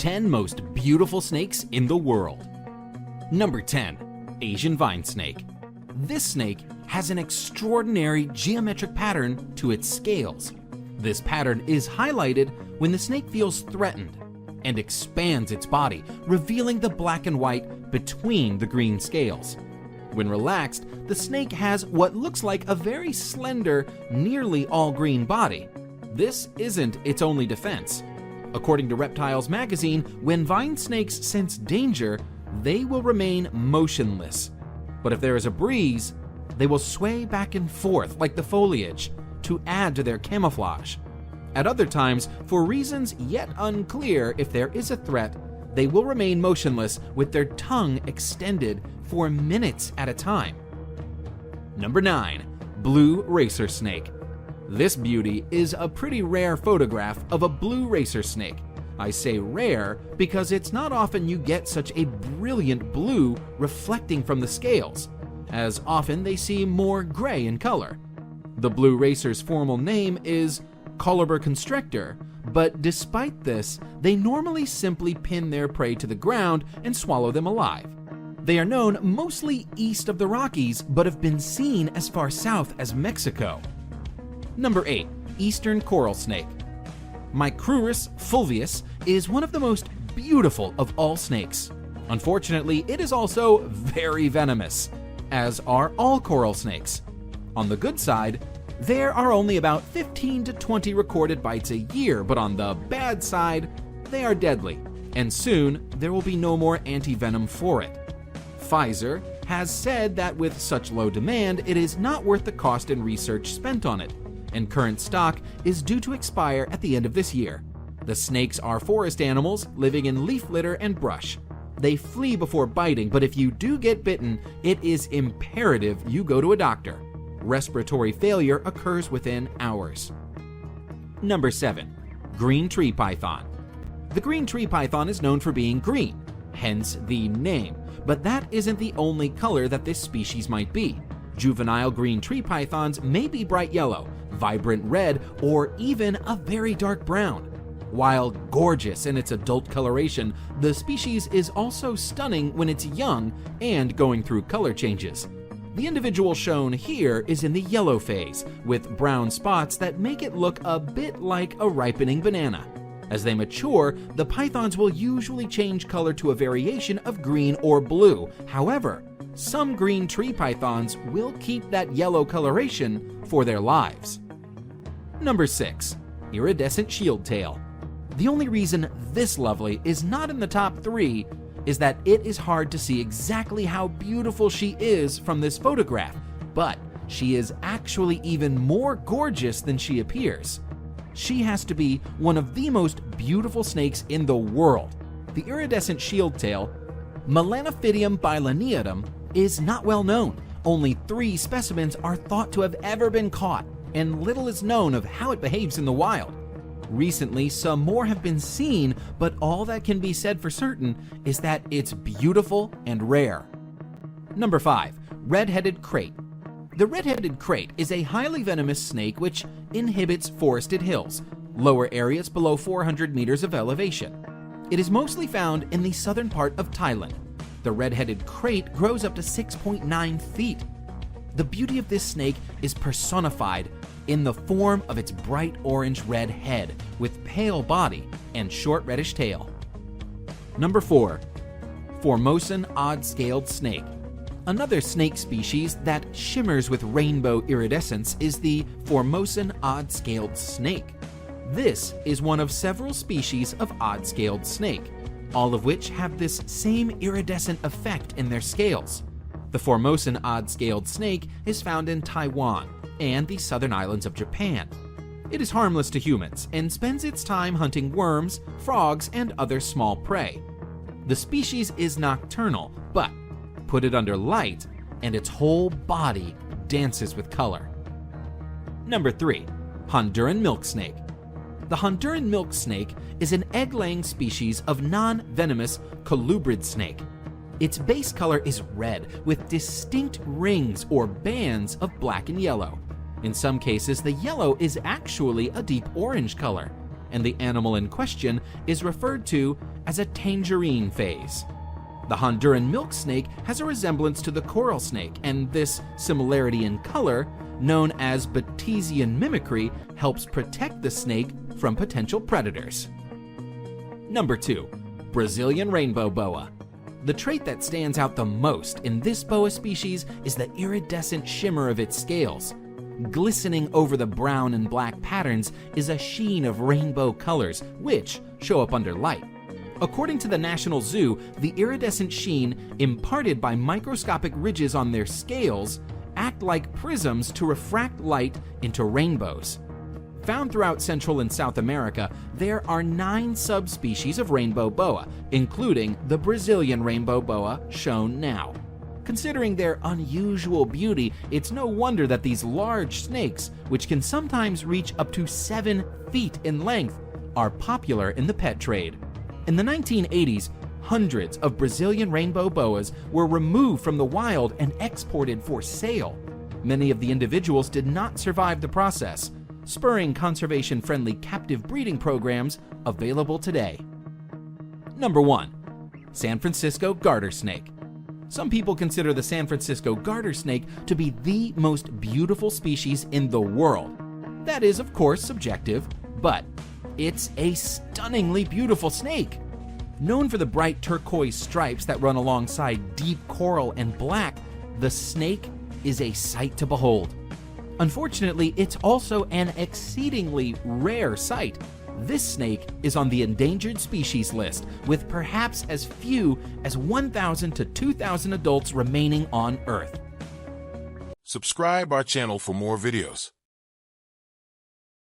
10 most beautiful snakes in the world. Number 10. Asian vine snake. This snake has an extraordinary geometric pattern to its scales. This pattern is highlighted when the snake feels threatened and expands its body, revealing the black and white between the green scales. When relaxed, the snake has what looks like a very slender, nearly all-green body. This isn't its only defense. According to Reptiles magazine, when vine snakes sense danger, they will remain motionless. But if there is a breeze, they will sway back and forth like the foliage to add to their camouflage. At other times, for reasons yet unclear if there is a threat, they will remain motionless with their tongue extended for minutes at a time. Number 9. Blue racer snake. This beauty is a pretty rare photograph of a blue racer snake. I say rare because it's not often you get such a brilliant blue reflecting from the scales, as often they seem more gray in color. The blue racer's formal name is Colobur constrictor, but despite this, they normally simply pin their prey to the ground and swallow them alive. They are known mostly east of the Rockies, but have been seen as far south as Mexico. Number 8. Eastern coral snake. 𝒚crurus fulvus is one of the most beautiful of all snakes. Unfortunately, it is also very venomous, as are all coral snakes. On the good side, there are only about 15 to 20 recorded bites a year, but on the bad side, they are deadly, and soon there will be no more anti-venom for it. Pfizer has said that with such low demand, it is not worth the cost and research spent on it, and current stock is due to expire at the end of this year. The snakes are forest animals living in leaf litter and brush. They flee before biting, but if you do get bitten, it is imperative you go to a doctor. Respiratory failure occurs within hours. Number 7. Green tree python. The green tree python is known for being green, hence the name, but that isn't the only color that this species might be. Juvenile green tree pythons may be bright yellow, vibrant red, or even a very dark brown. While gorgeous in its adult coloration, the species is also stunning when it's young and going through color changes. The individual shown here is in the yellow phase, with brown spots that make it look a bit like a ripening banana. As they mature, the pythons will usually change color to a variation of green or blue. However, some green tree pythons will keep that yellow coloration for their lives. Number 6. Iridescent shield tail. The only reason this lovely is not in the top 3 is that it is hard to see exactly how beautiful she is from this photograph, but she is actually even more gorgeous than she appears. She has to be one of the most beautiful snakes in the world. The iridescent shield tail, Melanophytium bilineatum, is not well known. Only 3 specimens are thought to have ever been caught, and little is known of how it behaves in the wild. Recently, some more have been seen, but all that can be said for certain is that it's beautiful and rare. Number 5. Red-headed krait. The red-headed krait is a highly venomous snake which inhabits forested hills, lower areas below 400 meters of elevation. It is mostly found in the southern part of Thailand. The red-headed krait grows up to 6.9 feet. The beauty of this snake is personified in the form of its bright orange-red head with pale body and short reddish tail. Number 4. Formosan odd-scaled snake. Another snake species that shimmers with rainbow iridescence is the Formosan odd-scaled snake. This is one of several species of odd-scaled snake, all of which have this same iridescent effect in their scales. The Formosan odd-scaled snake is found in Taiwan and the southern islands of Japan. It is harmless to humans and spends its time hunting worms, frogs, and other small prey. The species is nocturnal, but put it under light and its whole body dances with color. Number 3. Honduran milk snake. The Honduran milk snake is an egg-laying species of non-venomous colubrid snake. Its base color is red with distinct rings or bands of black and yellow. In some cases, the yellow is actually a deep orange color, and the animal in question is referred to as a tangerine phase. The Honduran milk snake has a resemblance to the coral snake, and this similarity in color, known as Batesian mimicry, helps protect the snake from potential predators. Number 2. Brazilian rainbow boa. The trait that stands out the most in this boa species is the iridescent shimmer of its scales. Glistening over the brown and black patterns is a sheen of rainbow colors, which show up under light. According to the National Zoo, the iridescent sheen, imparted by microscopic ridges on their scales, act like prisms to refract light into rainbows. Found throughout Central and South America, there are 9 subspecies of rainbow boa, including the Brazilian rainbow boa shown now. Considering their unusual beauty, it's no wonder that these large snakes, which can sometimes reach up to 7 feet in length, are popular in the pet trade. In the 1980s, hundreds of Brazilian rainbow boas were removed from the wild and exported for sale. Many of the individuals did not survive the process, spurring conservation-friendly captive breeding programs available today. Number 1. San Francisco garter snake. Some people consider the San Francisco garter snake to be the most beautiful species in the world. That is, of course, subjective, but it's a stunningly beautiful snake. Known for the bright turquoise stripes that run alongside deep coral and black, the snake is a sight to behold. Unfortunately, it's also an exceedingly rare sight. This snake is on the endangered species list, with perhaps as few as 1,000 to 2,000 adults remaining on Earth. Subscribe our channel for more videos.